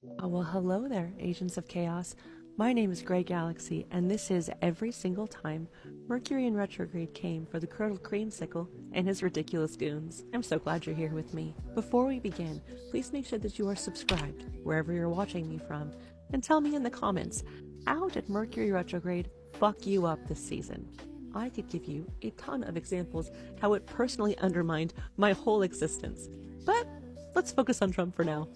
Well, hello there, Agents of Chaos. My name is Grey Galaxy, and this is every single time Mercury in Retrograde came for the Curdled Creamsicle and his ridiculous goons. I'm so glad you're here with me. Before we begin, please make sure that you are subscribed wherever you're watching me from, and tell me in the comments, how did Mercury Retrograde fuck you up this season? I could give you a ton of examples how it personally undermined my whole existence. But let's focus on Trump for now.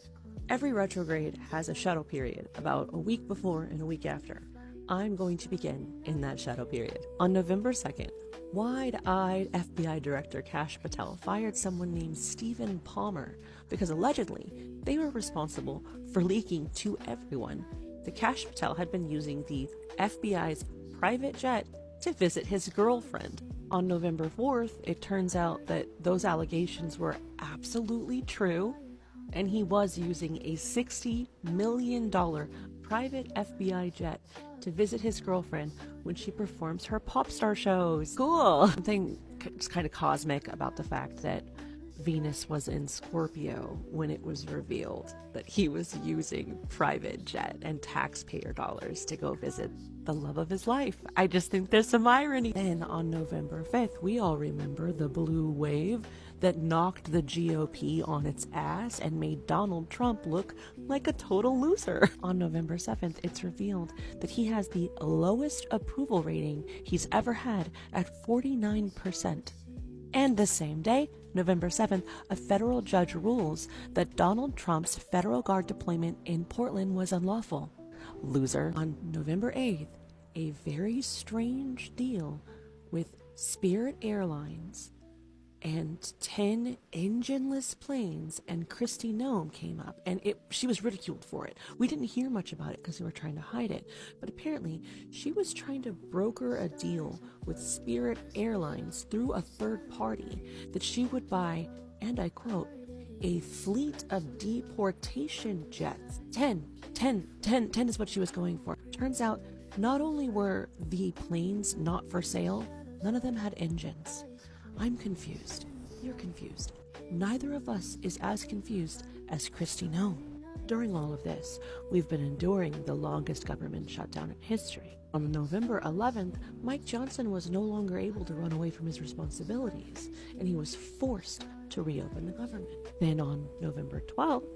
Every retrograde has a shadow period, about a week before and a week after. I'm going to begin in that shadow period. On November 2nd, wide-eyed FBI Director Kash Patel fired someone named Stephen Palmer because allegedly they were responsible for leaking to everyone that Kash Patel had been using the FBI's private jet to visit his girlfriend. On November 4th, it turns out that those allegations were absolutely true, and he was using a $60 million private FBI jet to visit his girlfriend when she performs her pop star shows. Cool! Something kind of cosmic about the fact that Venus was in Scorpio when it was revealed that he was using private jet and taxpayer dollars to go visit the love of his life. I just think there's some irony. Then on November 5th, we all remember the blue wave that knocked the GOP on its ass and made Donald Trump look like a total loser. On November 7th, it's revealed that he has the lowest approval rating he's ever had at 49%. And the same day, November 7th, a federal judge rules that Donald Trump's federal guard deployment in Portland was unlawful. Loser. On November 8th, a very strange deal with Spirit Airlines and 10 engineless planes and Kristi Noem came up, and she was ridiculed for it. We didn't hear much about it because they were trying to hide it, but apparently she was trying to broker a deal with Spirit Airlines through a third party that she would buy, and I quote, a fleet of deportation jets. 10 is what she was going for. Turns out, not only were the planes not for sale, none of them had engines. I'm confused. You're confused. Neither of us is as confused as Kristi Noem. During all of this, we've been enduring the longest government shutdown in history. On November 11th, Mike Johnson was no longer able to run away from his responsibilities, and he was forced to reopen the government. Then on November 12th,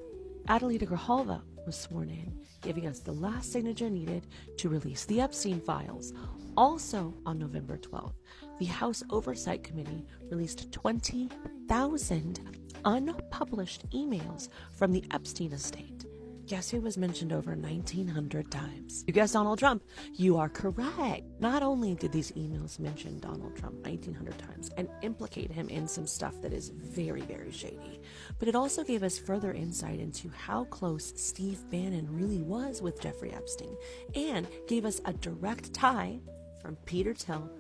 Adelita Grijalva was sworn in, giving us the last signature needed to release the Epstein files. Also on November 12th, the House Oversight Committee released 20,000 unpublished emails from the Epstein estate. Guess who was mentioned over 1,900 times? You guessed Donald Trump. You are correct. Not only did these emails mention Donald Trump 1,900 times and implicate him in some stuff that is very, very shady, but it also gave us further insight into how close Steve Bannon really was with Jeffrey Epstein, and gave us a direct tie from Peter Thiel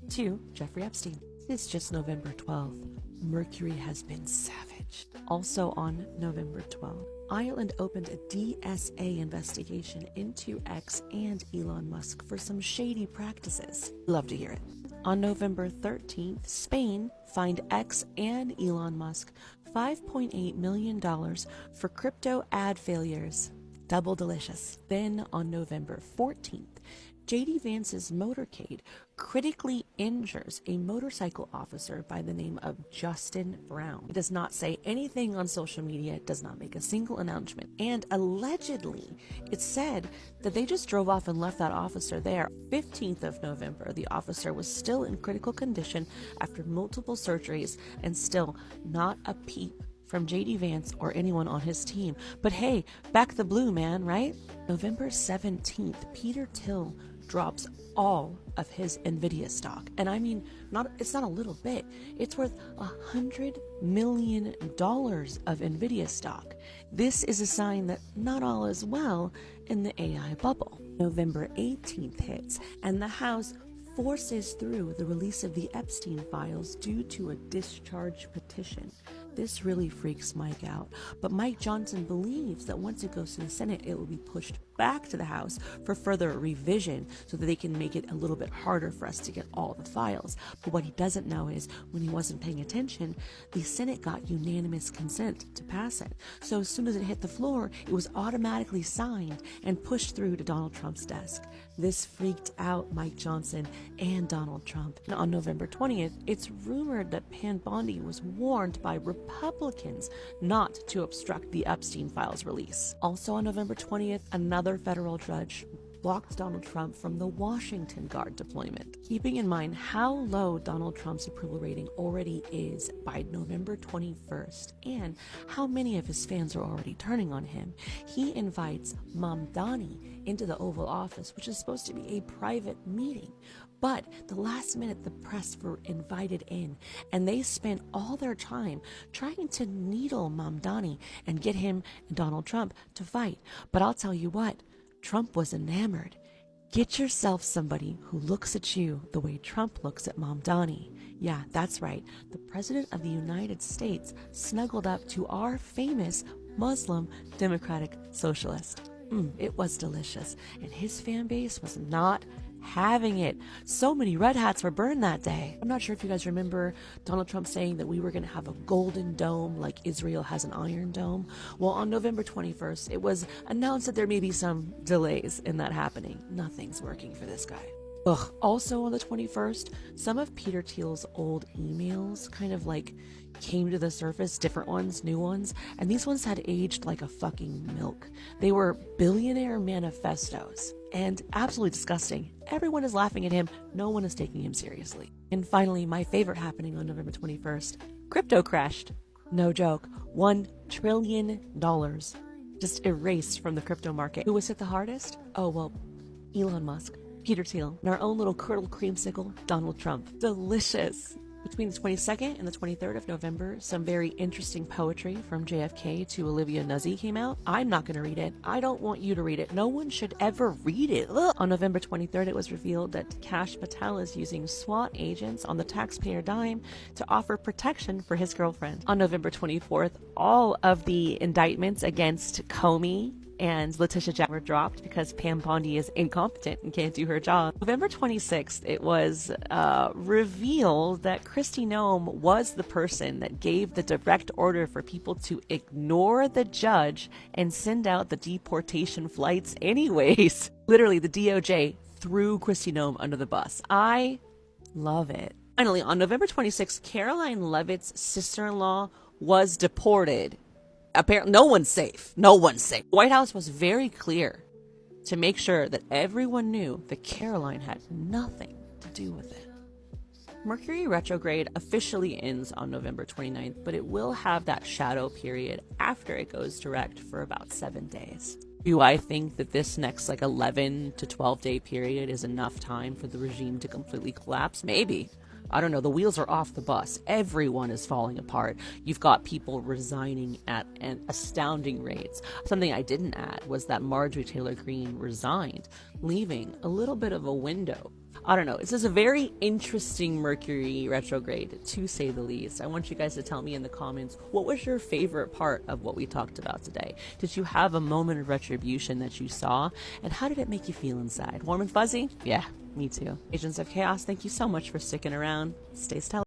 to Jeffrey Epstein. It's just November 12th. Mercury has been savage. Also on November 12th, Ireland opened a DSA investigation into X and Elon Musk for some shady practices. Love to hear it. On November 13th, Spain fined X and Elon Musk $5.8 million for crypto ad failures. Double delicious. Then on November 14th, J.D. Vance's motorcade critically injures a motorcycle officer by the name of Justin Brown. He does not say anything on social media, does not make a single announcement, and allegedly it's said that they just drove off and left that officer there. 15th of November, the officer was still in critical condition after multiple surgeries and still not a peep from J.D. Vance or anyone on his team. But hey, back the blue, man, right? November 17th, Peter Thiel drops all of his Nvidia stock. And I mean, it's not a little bit. It's worth $100 million of Nvidia stock. This is a sign that not all is well in the AI bubble. November 18th hits, and the House forces through the release of the Epstein files due to a discharge petition. This really freaks Mike out, but Mike Johnson believes that once it goes to the Senate, it will be pushed back to the House for further revision so that they can make it a little bit harder for us to get all the files. But what he doesn't know is, when he wasn't paying attention, the Senate got unanimous consent to pass it. So as soon as it hit the floor, it was automatically signed and pushed through to Donald Trump's desk. This freaked out Mike Johnson and Donald Trump. And on November 20th, it's rumored that Pam Bondi was warned by Republicans not to obstruct the Epstein files release. Also on November 20th, another federal judge blocked Donald Trump from the Washington Guard deployment. Keeping in mind how low Donald Trump's approval rating already is by November 21st and how many of his fans are already turning on him, he invites Mamdani into the Oval Office, which is supposed to be a private meeting. But the last minute, the press were invited in, and they spent all their time trying to needle Mamdani and get him and Donald Trump to fight. But I'll tell you what, Trump was enamored. Get yourself somebody who looks at you the way Trump looks at Mamdani. Yeah, that's right. The President of the United States snuggled up to our famous Muslim Democratic Socialist. It was delicious, and his fan base was not having it. So many red hats were burned that day. I'm not sure if you guys remember Donald Trump saying that we were going to have a golden dome like Israel has an iron dome. Well, on November 21st, it was announced that there may be some delays in that happening. Nothing's working for this guy. Ugh. Also on the 21st, some of Peter Thiel's old emails kind of like came to the surface, different ones, new ones, and these ones had aged like a fucking milk. They were billionaire manifestos and absolutely disgusting. Everyone is laughing at him. No one is taking him seriously. And finally, my favorite happening on November 21st, crypto crashed. No joke. $1 trillion just erased from the crypto market. Who was hit the hardest? Oh, well, Elon Musk, Peter Thiel, and our own little curdle creamsicle, Donald Trump. Delicious. Between the 22nd and the 23rd of November, some very interesting poetry from JFK to Olivia Nuzzi came out. I'm not going to read it. I don't want you to read it. No one should ever read it. Ugh. On November 23rd, it was revealed that Kash Patel is using SWAT agents on the taxpayer dime to offer protection for his girlfriend. On November 24th, all of the indictments against Comey and Letitia Jack were dropped because Pam Bondi is incompetent and can't do her job. November 26th, it was revealed that Kristi Noem was the person that gave the direct order for people to ignore the judge and send out the deportation flights anyways. Literally, the DOJ threw Kristi Noem under the bus. I love it. Finally, on November 26th, Caroline Leavitt's sister-in-law was deported. Apparently, no one's safe. No one's safe. The White House was very clear to make sure that everyone knew that Caroline had nothing to do with it. Mercury retrograde officially ends on November 29th, but it will have that shadow period after it goes direct for about 7 days. Do I think that this next 11 to 12 day period is enough time for the regime to completely collapse? Maybe. I don't know, the wheels are off the bus. Everyone is falling apart. You've got people resigning at an astounding rates. Something I didn't add was that Marjorie Taylor Greene resigned, leaving a little bit of a window. I don't know, this is a very interesting Mercury retrograde, to say the least. I want you guys to tell me in the comments, what was your favorite part of what we talked about today? Did you have a moment of retribution that you saw? And how did it make you feel inside? Warm and fuzzy? Yeah, me too. Agents of Chaos, thank you so much for sticking around. Stay stellar.